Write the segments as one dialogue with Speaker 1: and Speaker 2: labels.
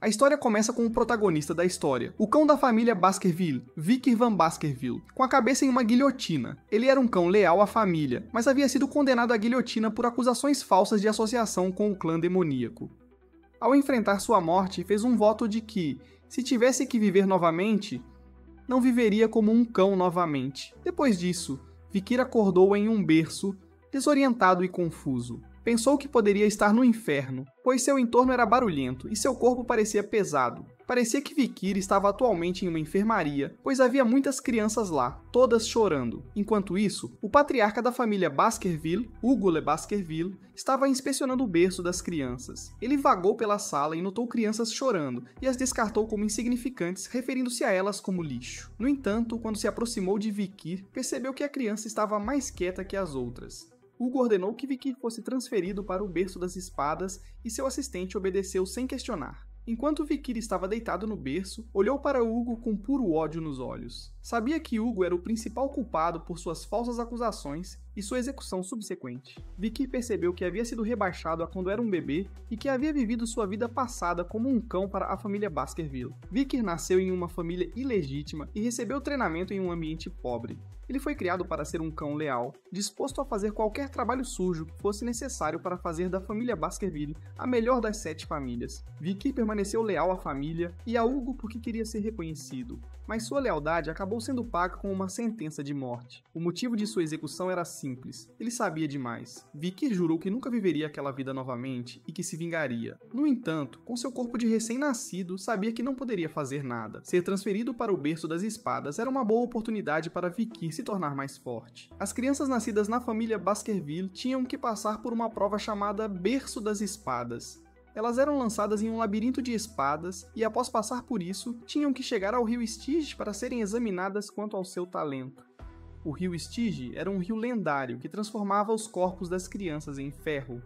Speaker 1: A história começa com o protagonista da história, o cão da família Baskerville, Vickers Van Baskerville, com a cabeça em uma guilhotina. Ele era um cão leal à família, mas havia sido condenado à guilhotina por acusações falsas de associação com o clã demoníaco. Ao enfrentar sua morte, fez um voto de que, se tivesse que viver novamente, não viveria como um cão novamente. Depois disso, Vickers acordou em um berço, desorientado e confuso. Pensou que poderia estar no inferno, pois seu entorno era barulhento e seu corpo parecia pesado. Parecia que Vickers estava atualmente em uma enfermaria, pois havia muitas crianças lá, todas chorando. Enquanto isso, o patriarca da família Baskerville, Hugo Le Baskerville, estava inspecionando o berço das crianças. Ele vagou pela sala e notou crianças chorando, e as descartou como insignificantes, referindo-se a elas como lixo. No entanto, quando se aproximou de Vickers, percebeu que a criança estava mais quieta que as outras. Hugo ordenou que Vickers fosse transferido para o berço das espadas e seu assistente obedeceu sem questionar. Enquanto Vickers estava deitado no berço, olhou para Hugo com puro ódio nos olhos. Sabia que Hugo era o principal culpado por suas falsas acusações e sua execução subsequente. Vickers percebeu que havia sido rebaixado a quando era um bebê e que havia vivido sua vida passada como um cão para a família Baskerville. Vickers nasceu em uma família ilegítima e recebeu treinamento em um ambiente pobre. Ele foi criado para ser um cão leal, disposto a fazer qualquer trabalho sujo que fosse necessário para fazer da família Baskerville a melhor das 7 famílias. Vickers permaneceu leal à família e a Hugo porque queria ser reconhecido, mas sua lealdade acabou sendo paga com uma sentença de morte. O motivo de sua execução era simples: ele sabia demais. Vickers jurou que nunca viveria aquela vida novamente e que se vingaria. No entanto, com seu corpo de recém-nascido, sabia que não poderia fazer nada. Ser transferido para o berço das espadas era uma boa oportunidade para Vickers se tornar mais forte. As crianças nascidas na família Baskerville tinham que passar por uma prova chamada Berço das Espadas. Elas eram lançadas em um labirinto de espadas e, após passar por isso, tinham que chegar ao rio Stygia para serem examinadas quanto ao seu talento. O rio Stygia era um rio lendário que transformava os corpos das crianças em ferro.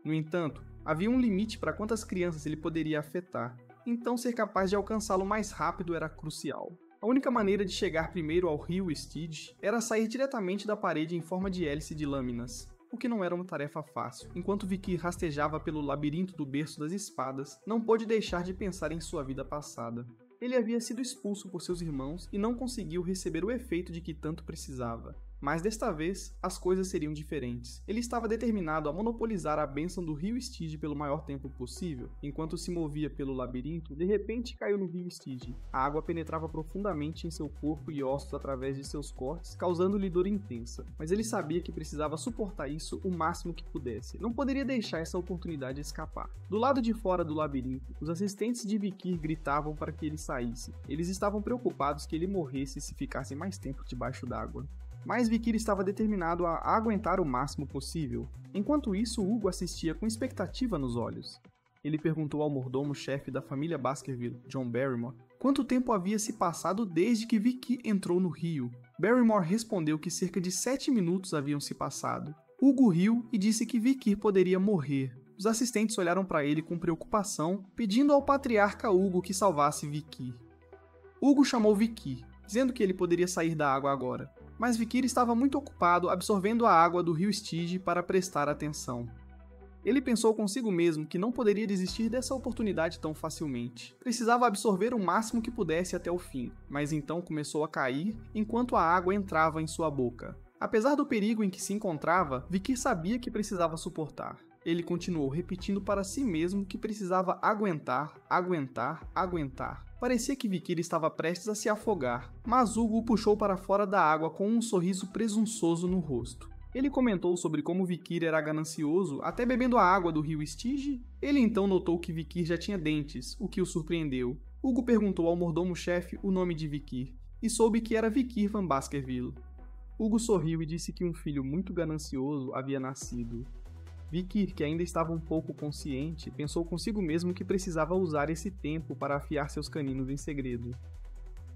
Speaker 1: No entanto, havia um limite para quantas crianças ele poderia afetar, então ser capaz de alcançá-lo mais rápido era crucial. A única maneira de chegar primeiro ao rio Stygia era sair diretamente da parede em forma de hélice de lâminas, o que não era uma tarefa fácil. Enquanto Vickers rastejava pelo labirinto do berço das espadas, não pôde deixar de pensar em sua vida passada. Ele havia sido expulso por seus irmãos e não conseguiu receber o efeito de que tanto precisava. Mas desta vez, as coisas seriam diferentes. Ele estava determinado a monopolizar a bênção do rio Stygia pelo maior tempo possível. Enquanto se movia pelo labirinto, de repente caiu no rio Stygia. A água penetrava profundamente em seu corpo e ossos através de seus cortes, causando-lhe dor intensa. Mas ele sabia que precisava suportar isso o máximo que pudesse. Não poderia deixar essa oportunidade escapar. Do lado de fora do labirinto, os assistentes de Vickers gritavam para que ele saísse. Eles estavam preocupados que ele morresse se ficasse mais tempo debaixo d'água. Mas Vickers estava determinado a aguentar o máximo possível. Enquanto isso, Hugo assistia com expectativa nos olhos. Ele perguntou ao mordomo-chefe da família Baskerville, John Barrymore, quanto tempo havia se passado desde que Vickers entrou no rio. Barrymore respondeu que cerca de 7 minutos haviam se passado. Hugo riu e disse que Vickers poderia morrer. Os assistentes olharam para ele com preocupação, pedindo ao patriarca Hugo que salvasse Vickers. Hugo chamou Vickers, dizendo que ele poderia sair da água agora. Mas Vickers estava muito ocupado absorvendo a água do rio Stygia para prestar atenção. Ele pensou consigo mesmo que não poderia desistir dessa oportunidade tão facilmente. Precisava absorver o máximo que pudesse até o fim, mas então começou a cair enquanto a água entrava em sua boca. Apesar do perigo em que se encontrava, Vickers sabia que precisava suportar. Ele continuou repetindo para si mesmo que precisava aguentar, aguentar, aguentar. Parecia que Vickers estava prestes a se afogar, mas Hugo o puxou para fora da água com um sorriso presunçoso no rosto. Ele comentou sobre como Vickers era ganancioso até bebendo a água do rio Stygia. Ele então notou que Vickers já tinha dentes, o que o surpreendeu. Hugo perguntou ao mordomo-chefe o nome de Vickers, e soube que era Vickers Van Baskerville. Hugo sorriu e disse que um filho muito ganancioso havia nascido. Vickers, que ainda estava um pouco consciente, pensou consigo mesmo que precisava usar esse tempo para afiar seus caninos em segredo.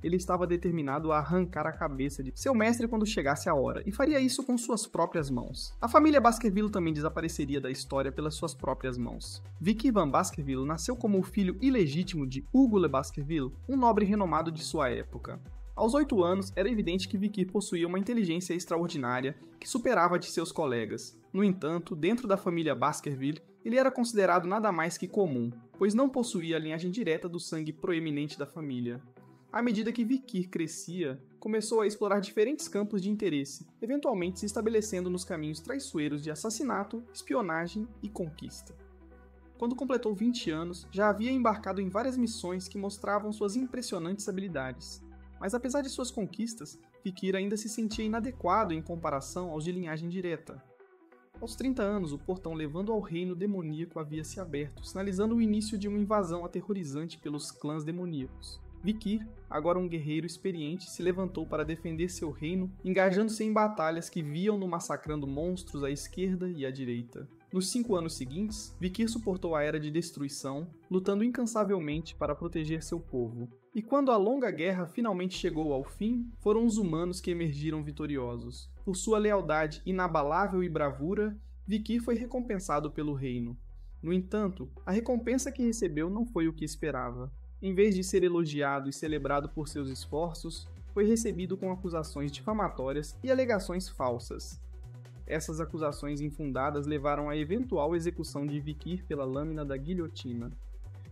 Speaker 1: Ele estava determinado a arrancar a cabeça de seu mestre quando chegasse a hora, e faria isso com suas próprias mãos. A família Baskerville também desapareceria da história pelas suas próprias mãos. Vickers Van Baskerville nasceu como o filho ilegítimo de Hugo Le Baskerville, um nobre renomado de sua época. Aos 8 anos, era evidente que Vikir possuía uma inteligência extraordinária que superava a de seus colegas. No entanto, dentro da família Baskerville, ele era considerado nada mais que comum, pois não possuía a linhagem direta do sangue proeminente da família. À medida que Vikir crescia, começou a explorar diferentes campos de interesse, eventualmente se estabelecendo nos caminhos traiçoeiros de assassinato, espionagem e conquista. Quando completou 20 anos, já havia embarcado em várias missões que mostravam suas impressionantes habilidades. Mas apesar de suas conquistas, Vikir ainda se sentia inadequado em comparação aos de linhagem direta. Aos 30 anos, o portão levando ao reino demoníaco havia se aberto, sinalizando o início de uma invasão aterrorizante pelos clãs demoníacos. Vikir, agora um guerreiro experiente, se levantou para defender seu reino, engajando-se em batalhas que viam-no massacrando monstros à esquerda e à direita. Nos 5 anos seguintes, Vikir suportou a Era de Destruição, lutando incansavelmente para proteger seu povo. E quando a longa guerra finalmente chegou ao fim, foram os humanos que emergiram vitoriosos. Por sua lealdade inabalável e bravura, Vikir foi recompensado pelo reino. No entanto, a recompensa que recebeu não foi o que esperava. Em vez de ser elogiado e celebrado por seus esforços, foi recebido com acusações difamatórias e alegações falsas. Essas acusações infundadas levaram à eventual execução de Vikir pela lâmina da guilhotina.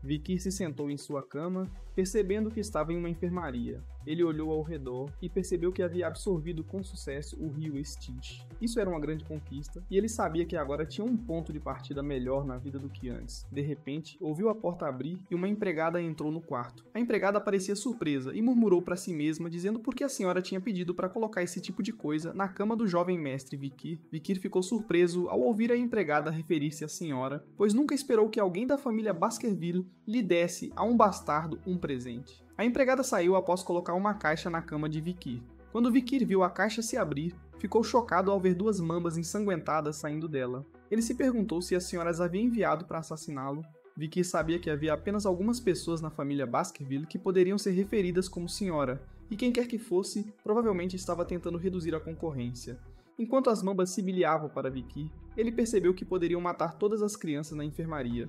Speaker 1: Vikir se sentou em sua cama, percebendo que estava em uma enfermaria. Ele olhou ao redor e percebeu que havia absorvido com sucesso o rio Styx. Isso era uma grande conquista, e ele sabia que agora tinha um ponto de partida melhor na vida do que antes. De repente, ouviu a porta abrir e uma empregada entrou no quarto. A empregada parecia surpresa e murmurou para si mesma, dizendo por que a senhora tinha pedido para colocar esse tipo de coisa na cama do jovem mestre Vikir. Vikir ficou surpreso ao ouvir a empregada referir-se à senhora, pois nunca esperou que alguém da família Baskerville lhe desse a um bastardo um presente. A empregada saiu após colocar uma caixa na cama de Vikir. Quando Vikir viu a caixa se abrir, ficou chocado ao ver 2 mambas ensanguentadas saindo dela. Ele se perguntou se a senhora as havia enviado para assassiná-lo. Vikir sabia que havia apenas algumas pessoas na família Baskerville que poderiam ser referidas como senhora, e quem quer que fosse, provavelmente estava tentando reduzir a concorrência. Enquanto as mambas sibiliavam para Vikir, ele percebeu que poderiam matar todas as crianças na enfermaria.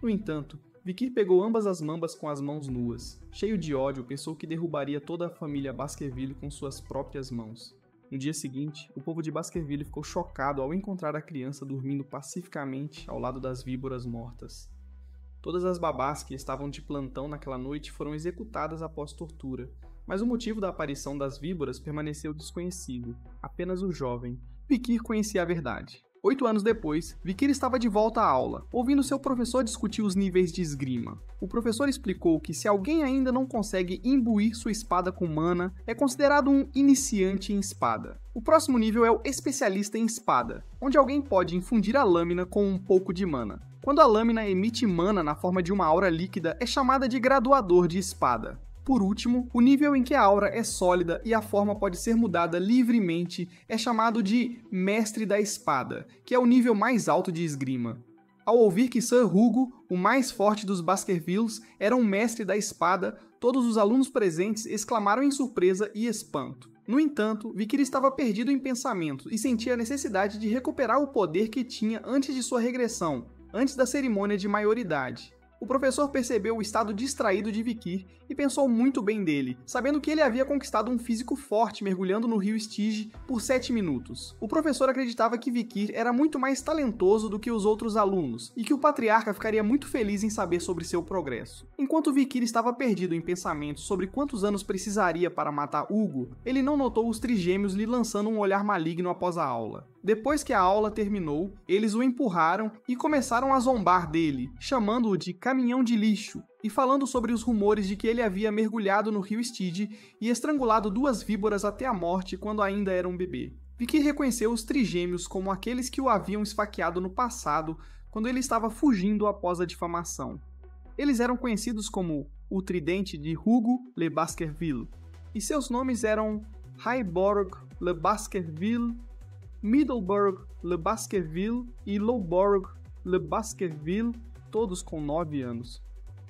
Speaker 1: No entanto, Vikir pegou ambas as mambas com as mãos nuas. Cheio de ódio, pensou que derrubaria toda a família Baskerville com suas próprias mãos. No dia seguinte, o povo de Baskerville ficou chocado ao encontrar a criança dormindo pacificamente ao lado das víboras mortas. Todas as babás que estavam de plantão naquela noite foram executadas após tortura, mas o motivo da aparição das víboras permaneceu desconhecido. Apenas o jovem Vikir conhecia a verdade. 8 anos depois, Vikir estava de volta à aula, ouvindo seu professor discutir os níveis de esgrima. O professor explicou que se alguém ainda não consegue imbuir sua espada com mana, é considerado um iniciante em espada. O próximo nível é o especialista em espada, onde alguém pode infundir a lâmina com um pouco de mana. Quando a lâmina emite mana na forma de uma aura líquida, é chamada de graduador de espada. Por último, o nível em que a aura é sólida e a forma pode ser mudada livremente é chamado de Mestre da Espada, que é o nível mais alto de esgrima. Ao ouvir que Sir Hugo, o mais forte dos Baskervilles, era um Mestre da Espada, todos os alunos presentes exclamaram em surpresa e espanto. No entanto, Vikir estava perdido em pensamento e sentia a necessidade de recuperar o poder que tinha antes de sua regressão, antes da cerimônia de maioridade. O professor percebeu o estado distraído de Vikir e pensou muito bem dele, sabendo que ele havia conquistado um físico forte mergulhando no rio Styx por 7 minutos. O professor acreditava que Vikir era muito mais talentoso do que os outros alunos, e que o patriarca ficaria muito feliz em saber sobre seu progresso. Enquanto Vikir estava perdido em pensamentos sobre quantos anos precisaria para matar Hugo, ele não notou os trigêmeos lhe lançando um olhar maligno após a aula. Depois que a aula terminou, eles o empurraram e começaram a zombar dele, chamando-o de caminhão de lixo, e falando sobre os rumores de que ele havia mergulhado no rio Styx e estrangulado 2 víboras até a morte quando ainda era um bebê. Vikir reconheceu os trigêmeos como aqueles que o haviam esfaqueado no passado, quando ele estava fugindo após a difamação. Eles eram conhecidos como o Tridente de Hugo Le Baskerville, e seus nomes eram Highborg Le Baskerville, Middleburg Le Baskerville e Lowborg Le Baskerville, todos com 9 anos.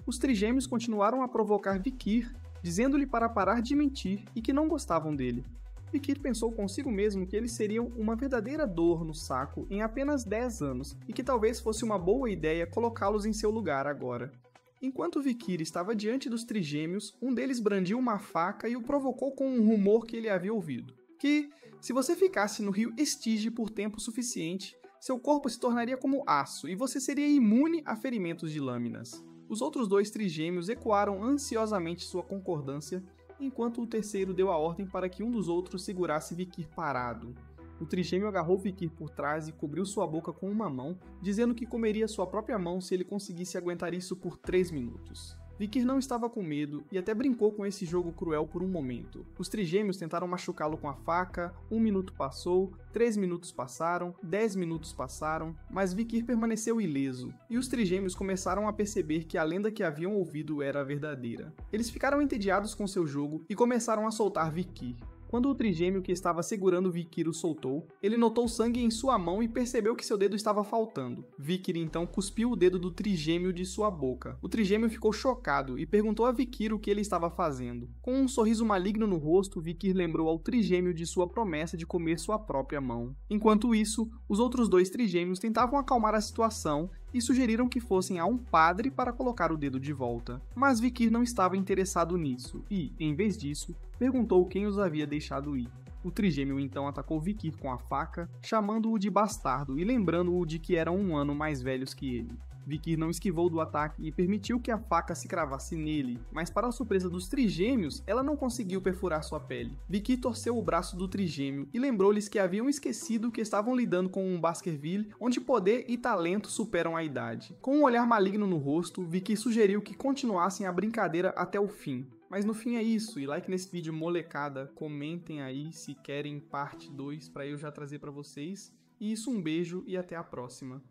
Speaker 1: Os trigêmeos continuaram a provocar Vikir, dizendo-lhe para parar de mentir e que não gostavam dele. Vikir pensou consigo mesmo que eles seriam uma verdadeira dor no saco em apenas 10 anos e que talvez fosse uma boa ideia colocá-los em seu lugar agora. Enquanto Vikir estava diante dos trigêmeos, um deles brandiu uma faca e o provocou com um rumor que ele havia ouvido. Que, se você ficasse no rio Estige por tempo suficiente, seu corpo se tornaria como aço e você seria imune a ferimentos de lâminas. Os outros 2 trigêmeos ecoaram ansiosamente sua concordância, enquanto o terceiro deu a ordem para que um dos outros segurasse Vikir parado. O trigêmeo agarrou Vikir por trás e cobriu sua boca com uma mão, dizendo que comeria sua própria mão se ele conseguisse aguentar isso por 3 minutos. Vikir não estava com medo e até brincou com esse jogo cruel por um momento. Os trigêmeos tentaram machucá-lo com a faca, 1 minuto passou, 3 minutos passaram, 10 minutos passaram, mas Vikir permaneceu ileso, e os trigêmeos começaram a perceber que a lenda que haviam ouvido era verdadeira. Eles ficaram entediados com seu jogo e começaram a soltar Vikir. Quando o trigêmeo que estava segurando Vikir o soltou, ele notou sangue em sua mão e percebeu que seu dedo estava faltando. Vikir então cuspiu o dedo do trigêmeo de sua boca. O trigêmeo ficou chocado e perguntou a Vikir o que ele estava fazendo. Com um sorriso maligno no rosto, Vikir lembrou ao trigêmeo de sua promessa de comer sua própria mão. Enquanto isso, os outros 2 trigêmeos tentavam acalmar a situação e sugeriram que fossem a um padre para colocar o dedo de volta. Mas Vikir não estava interessado nisso e, em vez disso, perguntou quem os havia deixado ir. O trigêmeo então atacou Vikir com a faca, chamando-o de bastardo e lembrando-o de que eram 1 ano mais velhos que ele. Vikir não esquivou do ataque e permitiu que a faca se cravasse nele, mas para a surpresa dos trigêmeos, ela não conseguiu perfurar sua pele. Vikir torceu o braço do trigêmeo e lembrou-lhes que haviam esquecido que estavam lidando com um Baskerville onde poder e talento superam a idade. Com um olhar maligno no rosto, Vikir sugeriu que continuassem a brincadeira até o fim. Mas no fim é isso, e like nesse vídeo, molecada, comentem aí se querem parte 2 para eu já trazer para vocês. E isso, um beijo e até a próxima.